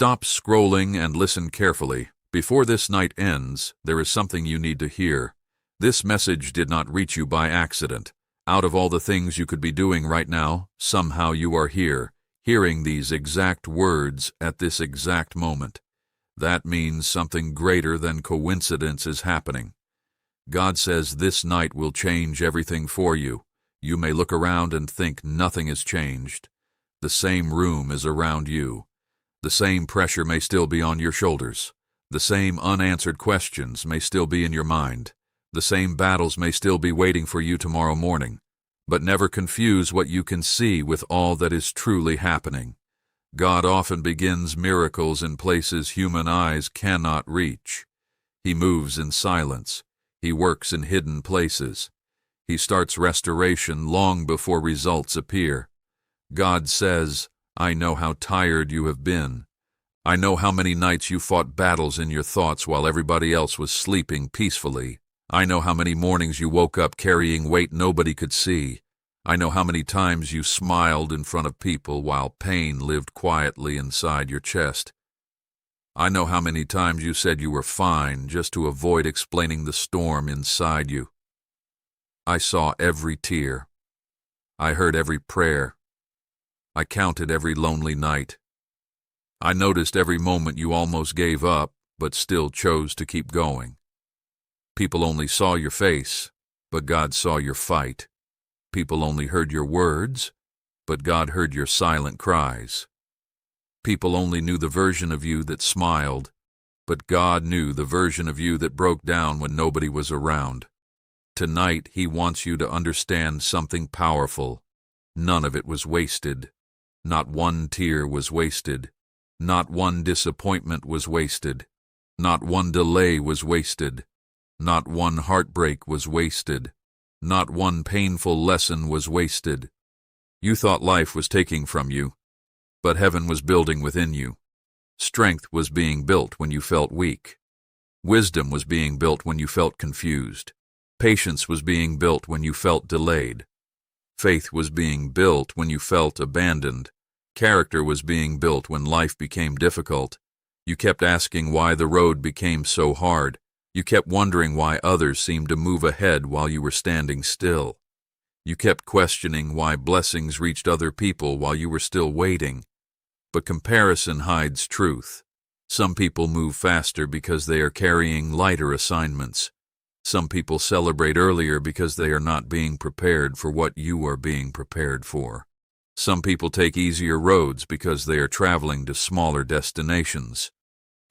Stop scrolling and listen carefully. Before this night ends, there is something you need to hear. This message did not reach you by accident. Out of all the things you could be doing right now, somehow you are here, hearing these exact words at this exact moment. That means something greater than coincidence is happening. God says this night will change everything for you. You may look around and think nothing has changed. The same room is around you. The same pressure may still be on your shoulders. The same unanswered questions may still be in your mind. The same battles may still be waiting for you tomorrow morning. But never confuse what you can see with all that is truly happening. God often begins miracles in places human eyes cannot reach. He moves in silence. He works in hidden places. He starts restoration long before results appear. God says, I know how tired you have been. I know how many nights you fought battles in your thoughts while everybody else was sleeping peacefully. I know how many mornings you woke up carrying weight nobody could see. I know how many times you smiled in front of people while pain lived quietly inside your chest. I know how many times you said you were fine just to avoid explaining the storm inside you. I saw every tear. I heard every prayer. I counted every lonely night. I noticed every moment you almost gave up, but still chose to keep going. People only saw your face, but God saw your fight. People only heard your words, but God heard your silent cries. People only knew the version of you that smiled, but God knew the version of you that broke down when nobody was around. Tonight, He wants you to understand something powerful. None of it was wasted. Not one tear was wasted. Not one disappointment was wasted. Not one delay was wasted. Not one heartbreak was wasted. Not one painful lesson was wasted. You thought life was taking from you, but heaven was building within you. Strength was being built when you felt weak. Wisdom was being built when you felt confused. Patience was being built when you felt delayed. Faith was being built when you felt abandoned. Character was being built when life became difficult. You kept asking why the road became so hard. You kept wondering why others seemed to move ahead while you were standing still. You kept questioning why blessings reached other people while you were still waiting. But comparison hides truth. Some people move faster because they are carrying lighter assignments. Some people celebrate earlier because they are not being prepared for what you are being prepared for. Some people take easier roads because they are traveling to smaller destinations.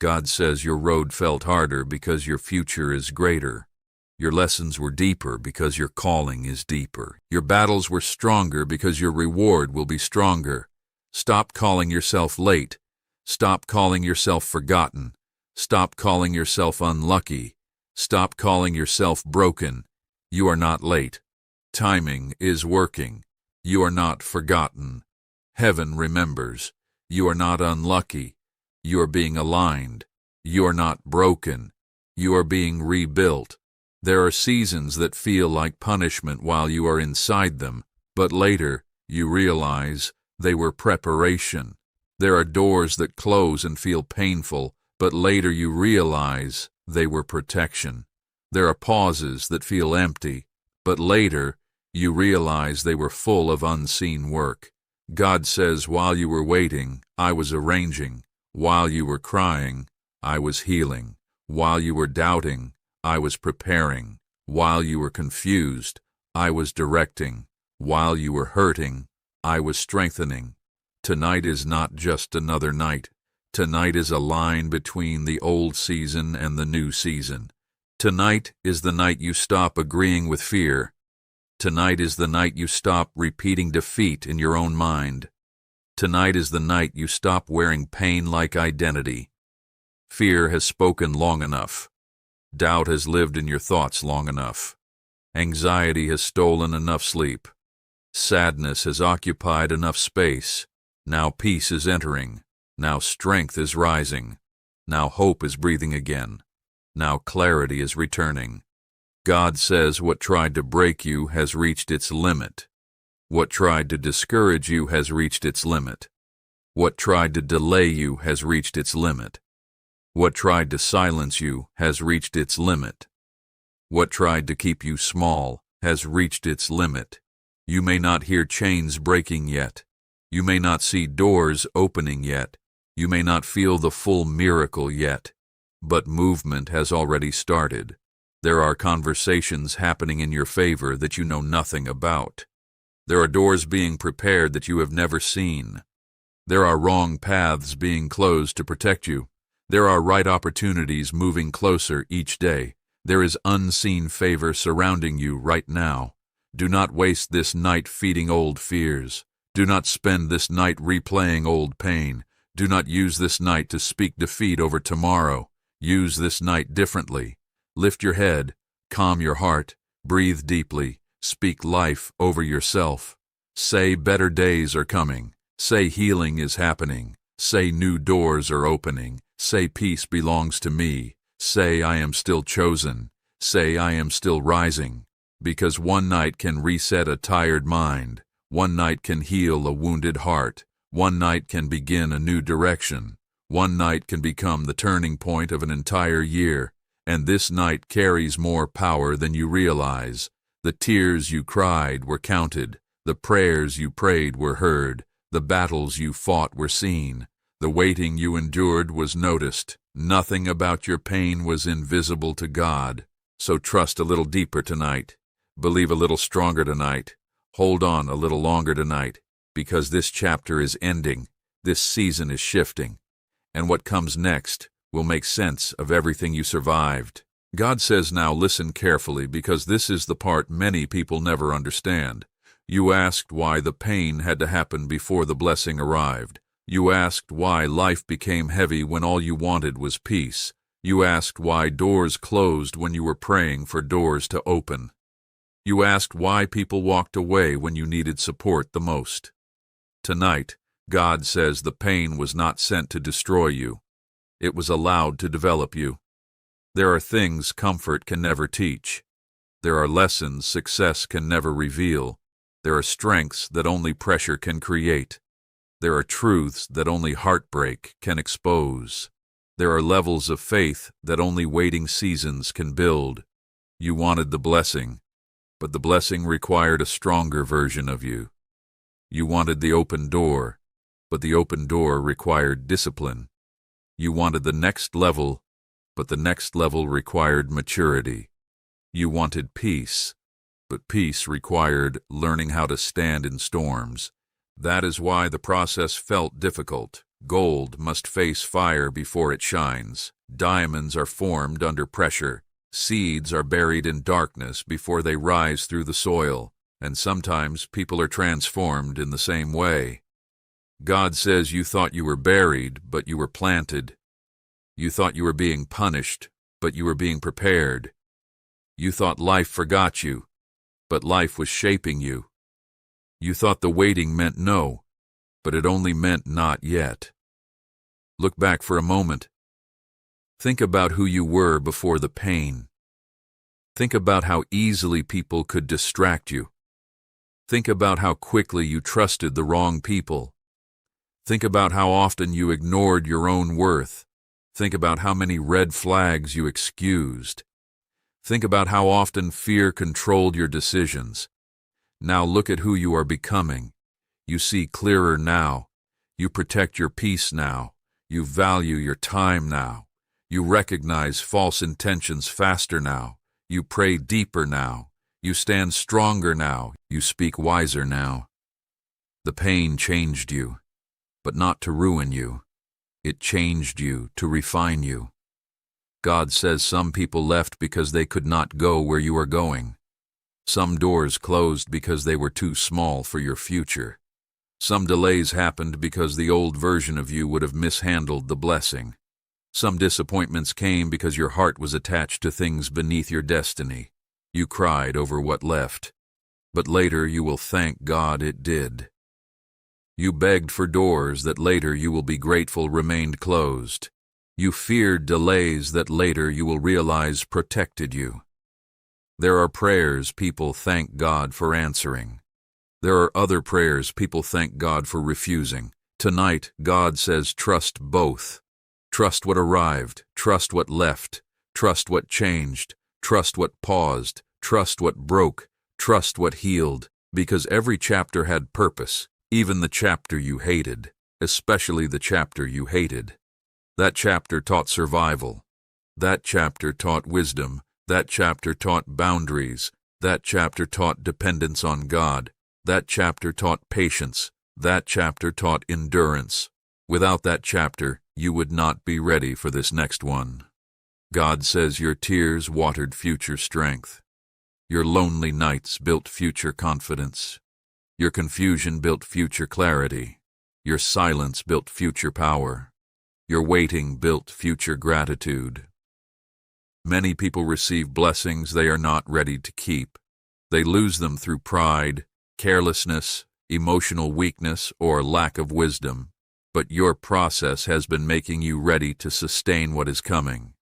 God says your road felt harder because your future is greater. Your lessons were deeper because your calling is deeper. Your battles were stronger because your reward will be stronger. Stop calling yourself late. Stop calling yourself forgotten. Stop calling yourself unlucky. Stop calling yourself broken. You are not late. Timing is working. You are not forgotten. Heaven remembers. You are not unlucky. You are being aligned. You are not broken. You are being rebuilt. There are seasons that feel like punishment while you are inside them, but later you realize they were preparation. There are doors that close and feel painful, but later you realize they were protection. There are pauses that feel empty, but later you realize they were full of unseen work. God says, while you were waiting, I was arranging. While you were crying, I was healing. While you were doubting, I was preparing. While you were confused, I was directing. While you were hurting, I was strengthening. Tonight is not just another night. Tonight is a line between the old season and the new season. Tonight is the night you stop agreeing with fear. Tonight is the night you stop repeating defeat in your own mind. Tonight is the night you stop wearing pain like identity. Fear has spoken long enough. Doubt has lived in your thoughts long enough. Anxiety has stolen enough sleep. Sadness has occupied enough space. Now peace is entering. Now strength is rising. Now hope is breathing again. Now clarity is returning. God says what tried to break you has reached its limit. What tried to discourage you has reached its limit. What tried to delay you has reached its limit. What tried to silence you has reached its limit. What tried to keep you small has reached its limit. You may not hear chains breaking yet. You may not see doors opening yet. You may not feel the full miracle yet. But movement has already started. There are conversations happening in your favor that you know nothing about. There are doors being prepared that you have never seen. There are wrong paths being closed to protect you. There are right opportunities moving closer each day. There is unseen favor surrounding you right now. Do not waste this night feeding old fears. Do not spend this night replaying old pain. Do not use this night to speak defeat over tomorrow. Use this night differently. Lift your head, calm your heart, breathe deeply, speak life over yourself. Say better days are coming. Say healing is happening. Say new doors are opening. Say peace belongs to me. Say I am still chosen. Say I am still rising. Because one night can reset a tired mind. One night can heal a wounded heart. One night can begin a new direction. One night can become the turning point of an entire year, and this night carries more power than you realize. The tears you cried were counted. The prayers you prayed were heard. The battles you fought were seen. The waiting you endured was noticed. Nothing about your pain was invisible to God. So trust a little deeper tonight. Believe a little stronger tonight. Hold on a little longer tonight, because this chapter is ending. This season is shifting. And what comes next will make sense of everything you survived. God says now listen carefully, because this is the part many people never understand. You asked why the pain had to happen before the blessing arrived. You asked why life became heavy when all you wanted was peace. You asked why doors closed when you were praying for doors to open. You asked why people walked away when you needed support the most. Tonight, God says the pain was not sent to destroy you. It was allowed to develop you. There are things comfort can never teach. There are lessons success can never reveal. There are strengths that only pressure can create. There are truths that only heartbreak can expose. There are levels of faith that only waiting seasons can build. You wanted the blessing, but the blessing required a stronger version of you. You wanted the open door, but the open door required discipline. You wanted the next level, but the next level required maturity. You wanted peace, but peace required learning how to stand in storms. That is why the process felt difficult. Gold must face fire before it shines. Diamonds are formed under pressure. Seeds are buried in darkness before they rise through the soil. And sometimes people are transformed in the same way. God says you thought you were buried, but you were planted. You thought you were being punished, but you were being prepared. You thought life forgot you, but life was shaping you. You thought the waiting meant no, but it only meant not yet. Look back for a moment. Think about who you were before the pain. Think about how easily people could distract you. Think about how quickly you trusted the wrong people. Think about how often you ignored your own worth. Think about how many red flags you excused. Think about how often fear controlled your decisions. Now look at who you are becoming. You see clearer now. You protect your peace now. You value your time now. You recognize false intentions faster now. You pray deeper now. You stand stronger now. You speak wiser now. The pain changed you, but not to ruin you. It changed you to refine you. God says some people left because they could not go where you are going. Some doors closed because they were too small for your future. Some delays happened because the old version of you would have mishandled the blessing. Some disappointments came because your heart was attached to things beneath your destiny. You cried over what left, but later you will thank God it did. You begged for doors that later you will be grateful remained closed. You feared delays that later you will realize protected you. There are prayers people thank God for answering. There are other prayers people thank God for refusing. Tonight, God says trust both. Trust what arrived, trust what left, trust what changed, trust what paused, trust what broke, trust what healed, because every chapter had purpose, even the chapter you hated, especially the chapter you hated. That chapter taught survival. That chapter taught wisdom. That chapter taught boundaries. That chapter taught dependence on God. That chapter taught patience. That chapter taught endurance. Without that chapter, you would not be ready for this next one. God says your tears watered future strength. Your lonely nights built future confidence. Your confusion built future clarity. Your silence built future power. Your waiting built future gratitude. Many people receive blessings they are not ready to keep. They lose them through pride, carelessness, emotional weakness, or lack of wisdom. But your process has been making you ready to sustain what is coming.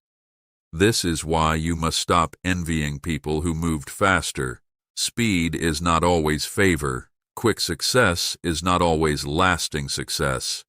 This is why you must stop envying people who moved faster. Speed is not always favor. Quick success is not always lasting success.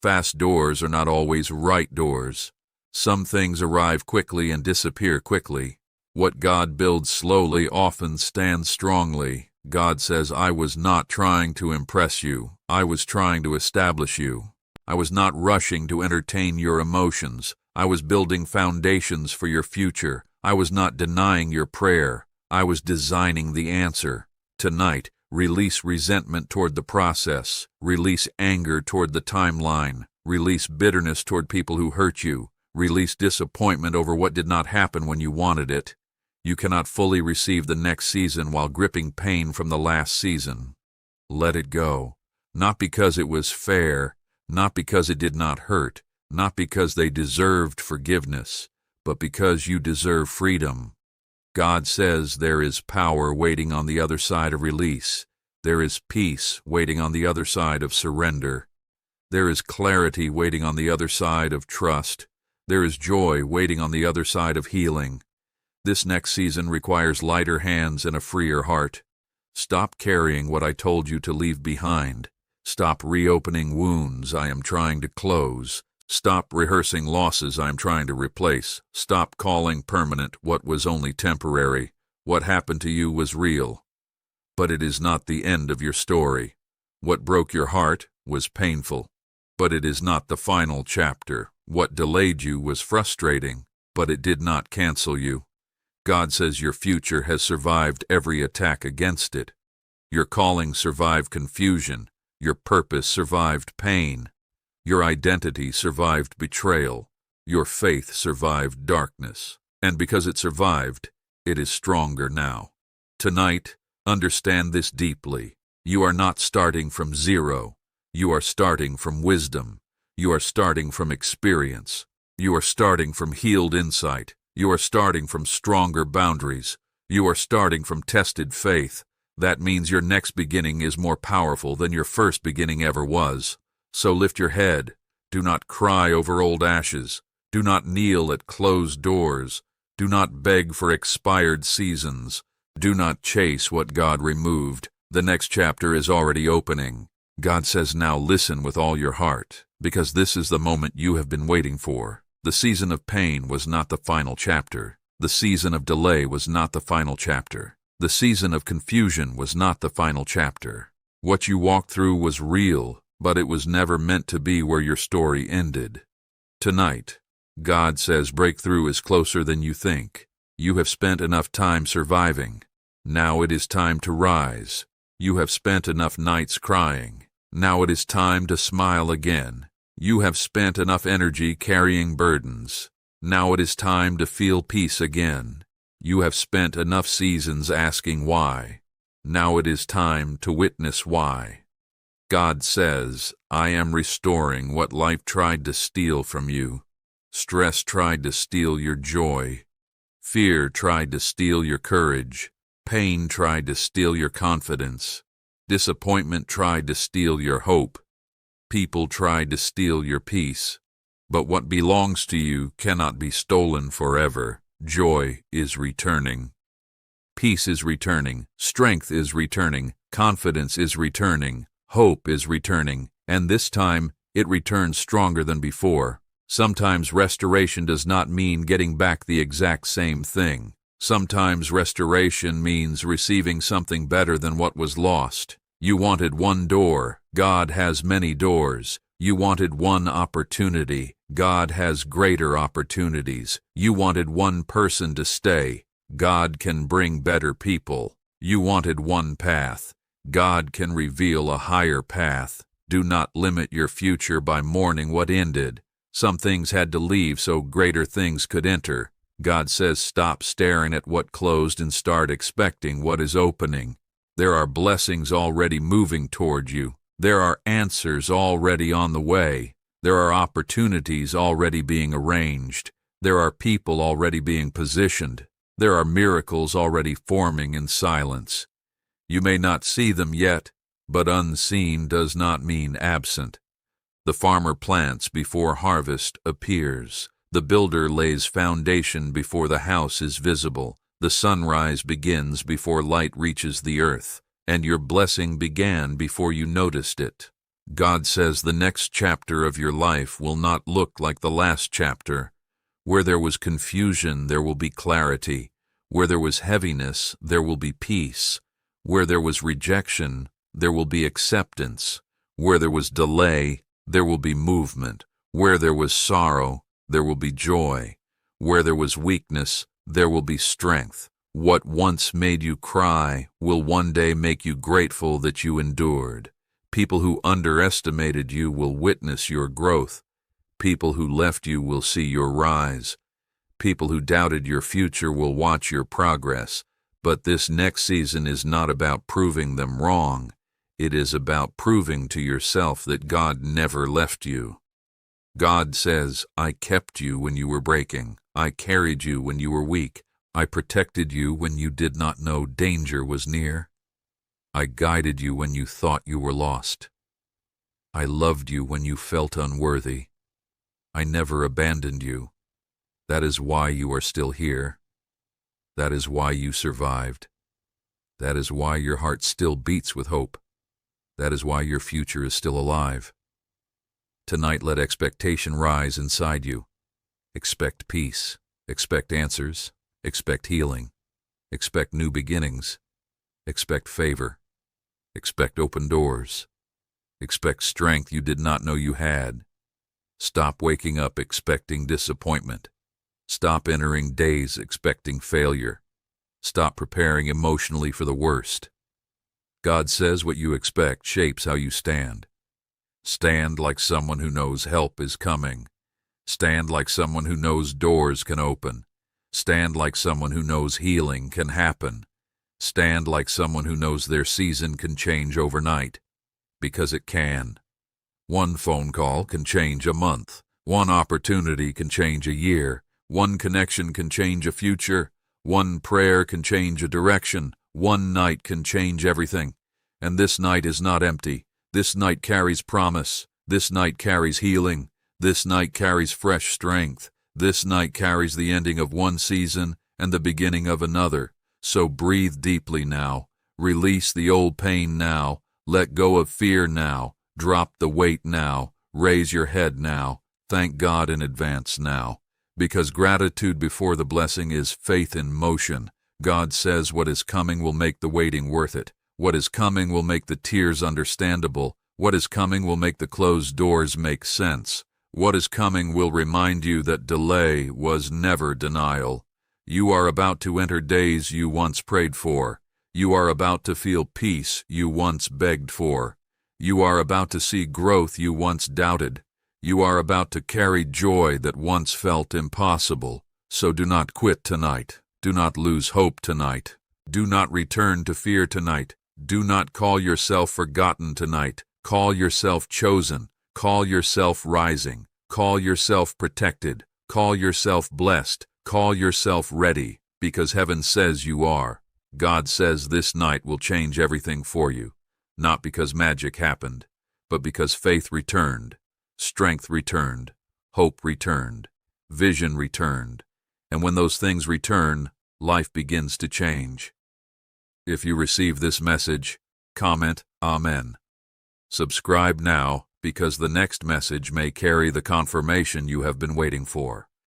Fast doors are not always right doors. Some things arrive quickly and disappear quickly. What God builds slowly often stands strongly. God says, I was not trying to impress you. I was trying to establish you. I was not rushing to entertain your emotions. I was building foundations for your future. I was not denying your prayer. I was designing the answer. Tonight, release resentment toward the process. Release anger toward the timeline. Release bitterness toward people who hurt you. Release disappointment over what did not happen when you wanted it. You cannot fully receive the next season while gripping pain from the last season. Let it go. Not because it was fair, not because it did not hurt, not because they deserved forgiveness, but because you deserve freedom. God says there is power waiting on the other side of release. There is peace waiting on the other side of surrender. There is clarity waiting on the other side of trust. There is joy waiting on the other side of healing. This next season requires lighter hands and a freer heart. Stop carrying what I told you to leave behind. Stop reopening wounds I am trying to close. Stop rehearsing losses I am trying to replace. Stop calling permanent what was only temporary. What happened to you was real. But it is not the end of your story. What broke your heart was painful. But it is not the final chapter. What delayed you was frustrating, but it did not cancel you. God says your future has survived every attack against it. Your calling survived confusion. Your purpose survived pain. Your identity survived betrayal. Your faith survived darkness. And because it survived, it is stronger now. Tonight, understand this deeply. You are not starting from zero. You are starting from wisdom. You are starting from experience. You are starting from healed insight. You are starting from stronger boundaries. You are starting from tested faith. That means your next beginning is more powerful than your first beginning ever was. So lift your head. Do not cry over old ashes. Do not kneel at closed doors. Do not beg for expired seasons. Do not chase what God removed. The next chapter is already opening. God says now listen with all your heart, because this is the moment you have been waiting for. The season of pain was not the final chapter. The season of delay was not the final chapter. The season of confusion was not the final chapter. What you walked through was real, but it was never meant to be where your story ended. Tonight, God says breakthrough is closer than you think. You have spent enough time surviving. Now it is time to rise. You have spent enough nights crying. Now it is time to smile again. You have spent enough energy carrying burdens. Now it is time to feel peace again. You have spent enough seasons asking why. Now it is time to witness why. God says, I am restoring what life tried to steal from you. Stress tried to steal your joy. Fear tried to steal your courage. Pain tried to steal your confidence. Disappointment tried to steal your hope. People tried to steal your peace. But what belongs to you cannot be stolen forever. Joy is returning. Peace is returning. Strength is returning. Confidence is returning. Hope is returning. And this time, it returns stronger than before. Sometimes restoration does not mean getting back the exact same thing. Sometimes restoration means receiving something better than what was lost. You wanted one door, God has many doors. You wanted one opportunity, God has greater opportunities. You wanted one person to stay, God can bring better people. You wanted one path, God can reveal a higher path. Do not limit your future by mourning what ended. Some things had to leave so greater things could enter. God says stop staring at what closed and start expecting what is opening. There are blessings already moving toward you. There are answers already on the way. There are opportunities already being arranged. There are people already being positioned. There are miracles already forming in silence. You may not see them yet, but unseen does not mean absent. The farmer plants before harvest appears. The builder lays foundation before the house is visible. The sunrise begins before light reaches the earth, and your blessing began before you noticed it. God says the next chapter of your life will not look like the last chapter. Where there was confusion, there will be clarity. Where there was heaviness, there will be peace. Where there was rejection, there will be acceptance. Where there was delay, there will be movement. Where there was sorrow, there will be joy. Where there was weakness, there will be strength. What once made you cry will one day make you grateful that you endured. People who underestimated you will witness your growth. People who left you will see your rise. People who doubted your future will watch your progress. But this next season is not about proving them wrong. It is about proving to yourself that God never left you. God says, I kept you when you were breaking. I carried you when you were weak. I protected you when you did not know danger was near. I guided you when you thought you were lost. I loved you when you felt unworthy. I never abandoned you. That is why you are still here. That is why you survived. That is why your heart still beats with hope. That is why your future is still alive. Tonight let expectation rise inside you. Expect peace. Expect answers. Expect healing. Expect new beginnings. Expect favor. Expect open doors. Expect strength you did not know you had. Stop waking up expecting disappointment. Stop entering days expecting failure. Stop preparing emotionally for the worst. God says what you expect shapes how you stand. Stand like someone who knows help is coming. Stand like someone who knows doors can open. Stand like someone who knows healing can happen. Stand like someone who knows their season can change overnight. Because it can. One phone call can change a month. One opportunity can change a year. One connection can change a future. One prayer can change a direction. One night can change everything. And this night is not empty. This night carries promise. This night carries healing. This night carries fresh strength. This night carries the ending of one season and the beginning of another. So breathe deeply now. Release the old pain now. Let go of fear now. Drop the weight now. Raise your head now. Thank God in advance now. Because gratitude before the blessing is faith in motion. God says what is coming will make the waiting worth it. What is coming will make the tears understandable. What is coming will make the closed doors make sense. What is coming will remind you that delay was never denial. You are about to enter days you once prayed for. You are about to feel peace you once begged for. You are about to see growth you once doubted. You are about to carry joy that once felt impossible. So do not quit tonight. Do not lose hope tonight. Do not return to fear tonight. Do not call yourself forgotten tonight. Call yourself chosen. Call yourself rising. Call yourself protected. Call yourself blessed. Call yourself ready, because heaven says you are. God says this night will change everything for you, not because magic happened, but because faith returned, strength returned, hope returned, vision returned. And when those things return, life begins to change. If you receive this message, comment Amen. Subscribe now because the next message may carry the confirmation you have been waiting for.